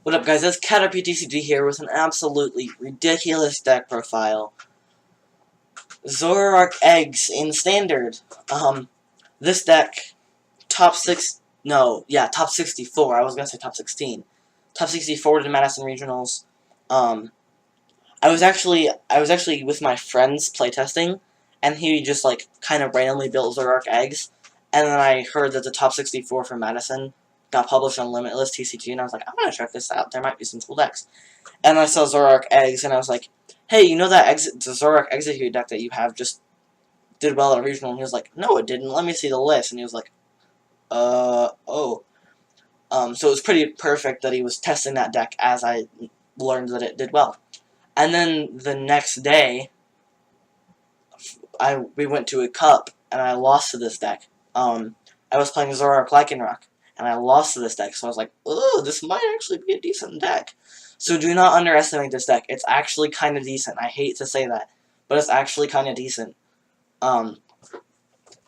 What up, guys? It's Caterpie TCG here with an absolutely ridiculous deck profile. Zoroark Eggs in Standard. This deck, top 64. I was gonna say top 16. Top 64 to the Madison Regionals. I was actually with my friends playtesting, and he just kind of randomly built Zoroark Eggs, and then I heard that the top 64 for Madison got published on Limitless TCG, and I was like, I'm gonna check this out. There might be some cool decks. And I saw Zoroark Eggs, and I was like, hey, you know that the Zoroark Exeggutor deck that you have just did well at a regional? And he was like, no, it didn't. Let me see the list. And he was like, oh. So it was pretty perfect that he was testing that deck as I learned that it did well. And then the next day, we went to a cup, and I lost to this deck. I was playing Zoroark Lycanroc, and I lost to this deck, so I was like, oh, this might actually be a decent deck. So do not underestimate this deck. It's actually kind of decent. I hate to say that, but it's actually kind of decent.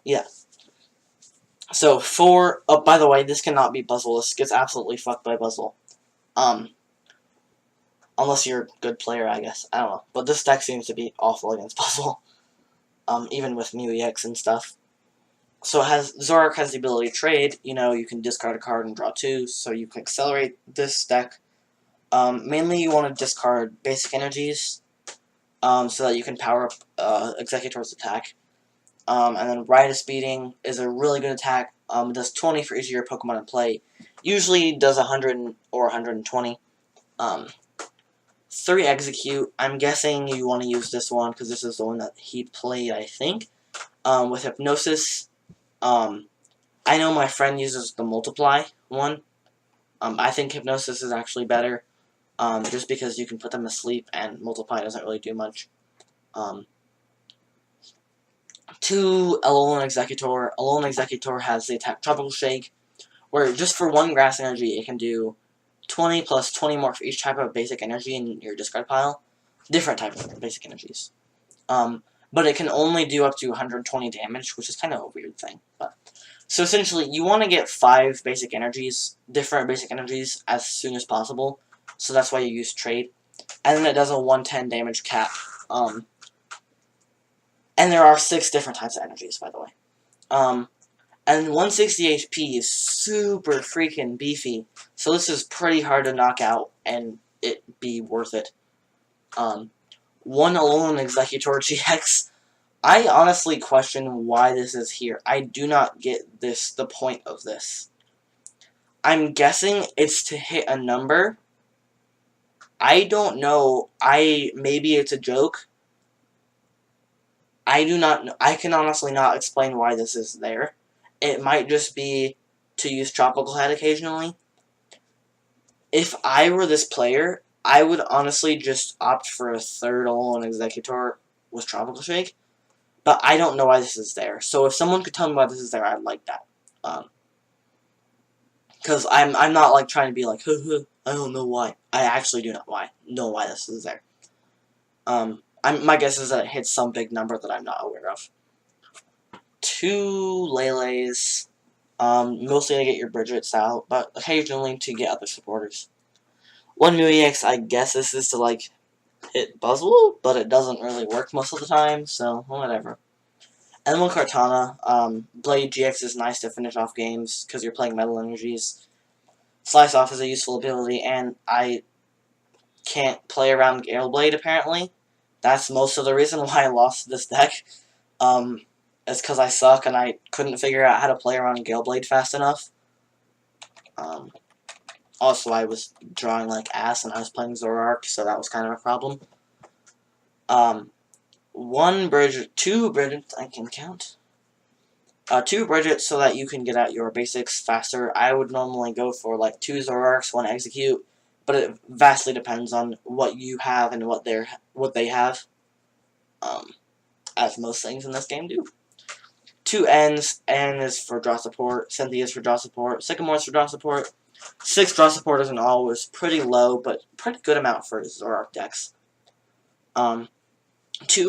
Yeah. So oh, by the way, this cannot be Buzzle. This gets absolutely fucked by Buzzle. Unless you're a good player, I guess. I don't know. But this deck seems to be awful against Buzzle. Even with Mew EX and stuff. So Zoroark has the ability to trade. You know, you can discard a card and draw 2, so you can accelerate this deck. Mainly you want to discard basic energies, so that you can power up Exeggutor's attack. And then Ride of Speeding is a really good attack. It does 20 for each of your Pokemon in play. Usually does 100 or 120. 3 Exeggcute. I'm guessing you want to use this one because this is the one that he played, I think. With Hypnosis. I know my friend uses the Multiply one. I think Hypnosis is actually better. Just because you can put them to sleep and Multiply doesn't really do much. 2 Alolan Exeggutor. Alolan Exeggutor has the attack Tropical Shake, where just for 1 grass energy it can do 20 plus 20 more for each type of basic energy in your discard pile. Different type of basic energies. But it can only do up to 120 damage, which is kind of a weird thing. So essentially, you want to get 5 basic energies, different basic energies, as soon as possible. So that's why you use trade. And then it does a 110 damage cap. And there are 6 different types of energies, by the way. And 160 HP is super freaking beefy. So this is pretty hard to knock out and it be worth it. 1 Alolan Exeggutor GX. I honestly question why this is here. I do not get the point of this. I'm guessing it's to hit a number. I don't know. Maybe it's a joke. I do not know. I can honestly not explain why this is there. It might just be to use Tropical Head occasionally. If I were this player, I would honestly just opt for a 3rd Alolan Exeggutor with Tropical Shake. But I don't know why this is there. So if someone could tell me why this is there, I'd like that. Because I'm not trying to be like, I don't know why. I actually do not know why this is there. My guess is that it hits some big number that I'm not aware of. 2 Lele's, mostly to get your Brigettes out, but occasionally to get other supporters. 1 Mew EX, I guess this is to hit Buzzle, but it doesn't really work most of the time, so whatever. And then 1 Kartana, Blade GX is nice to finish off games because you're playing Metal Energies. Slice Off is a useful ability, and I can't play around Gale Blade apparently. That's most of the reason why I lost this deck. It's because I suck and I couldn't figure out how to play around Gale Blade fast enough. Also, I was drawing like ass and I was playing Zoroark, so that was kind of a problem. 2 Brigettes, I can count. 2 Brigettes so that you can get out your basics faster. I would normally go for 2 Zoroarks, 1 Exeggcute, but it vastly depends on what you have and what they have. As most things in this game do. 2 N's. N is for draw support. Cynthia is for draw support. Sycamore is for draw support. 6 draw supporters in all was pretty low, but pretty good amount for Zoroark decks. 2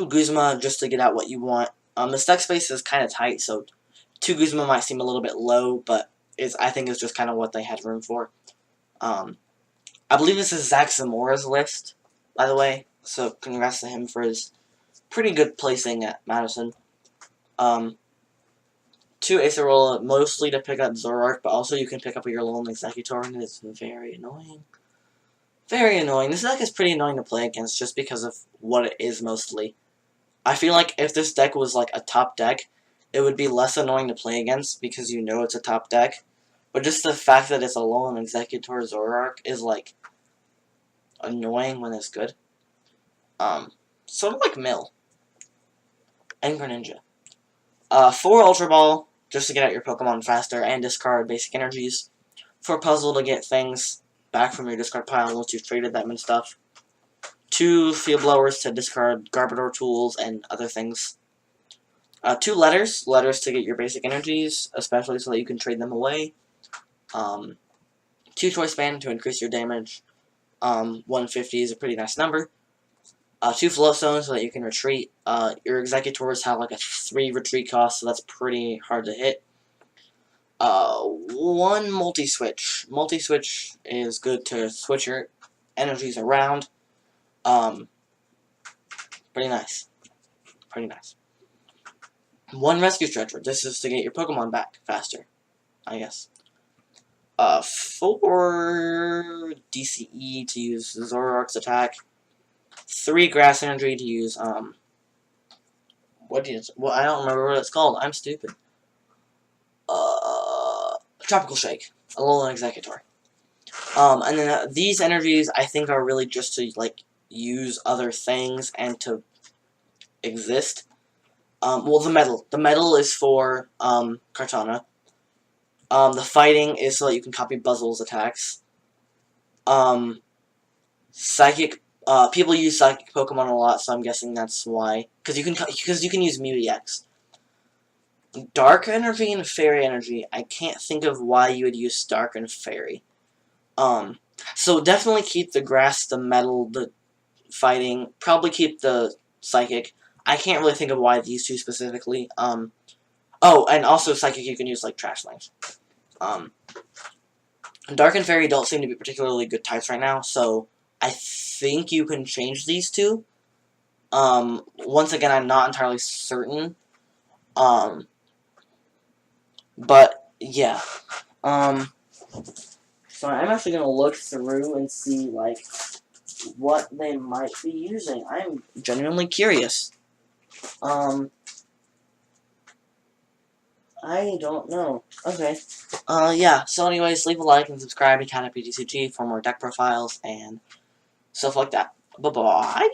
Guzma just to get out what you want. This deck space is kind of tight, so 2 Guzma might seem a little bit low, but I think it's just kind of what they had room for. I believe this is Zamora's list, by the way. So congrats to him for his pretty good placing at Madison. 2 Acerola, mostly to pick up Zoroark, but also you can pick up your Alolan Exeggutor, and it's very annoying. Very annoying. This deck is pretty annoying to play against just because of what it is mostly. I feel like if this deck was like a top deck, it would be less annoying to play against because you know it's a top deck. But just the fact that it's Alolan Exeggutor Zoroark is like annoying when it's good. Sort of like Mill and Greninja. 4 Ultra Ball, just to get out your Pokemon faster and discard basic energies. 4 Puzzle to get things back from your discard pile once you've traded them and stuff. 2 Field Blowers to discard Garbodor tools and other things. 2 Letters to get your basic energies, especially so that you can trade them away. 2 Choice Band to increase your damage. 150 is a pretty nice number. 2 Float Stones so that you can retreat. Your Exeggcutors have like a 3 retreat cost, so that's pretty hard to hit. 1 Multi-Switch. Multi-Switch is good to switch your energies around. Pretty nice. Pretty nice. 1 Rescue Stretcher. This is to get your Pokemon back faster, I guess. 4 DCE to use Zoroark's attack. 3 Grass Energy to use, I don't remember what it's called. I'm stupid. Tropical Shake. Alolan Exeggutor. And then these energies, I think, are really just to, like, use other things and to exist. Well, the Metal. The Metal is for, Kartana. The Fighting is so that you can copy Buzzle's attacks. Psychic, people use Psychic Pokemon a lot, so I'm guessing that's why. Because you can use Mew EX. Dark Energy and Fairy Energy, I can't think of why you would use Dark and Fairy. So definitely keep the Grass, the Metal, the Fighting, probably keep the Psychic. I can't really think of why these 2 specifically. Oh, and also Psychic you can use like Trash Lanes. Dark and Fairy don't seem to be particularly good types right now, so I think you can change these 2. Once again, I'm not entirely certain. But, yeah. So I'm actually going to look through and see, like, what they might be using. I'm genuinely curious. I don't know. Okay. Yeah. So anyways, leave a like and subscribe to CatPTCG for more deck profiles and stuff like that. Bye-bye.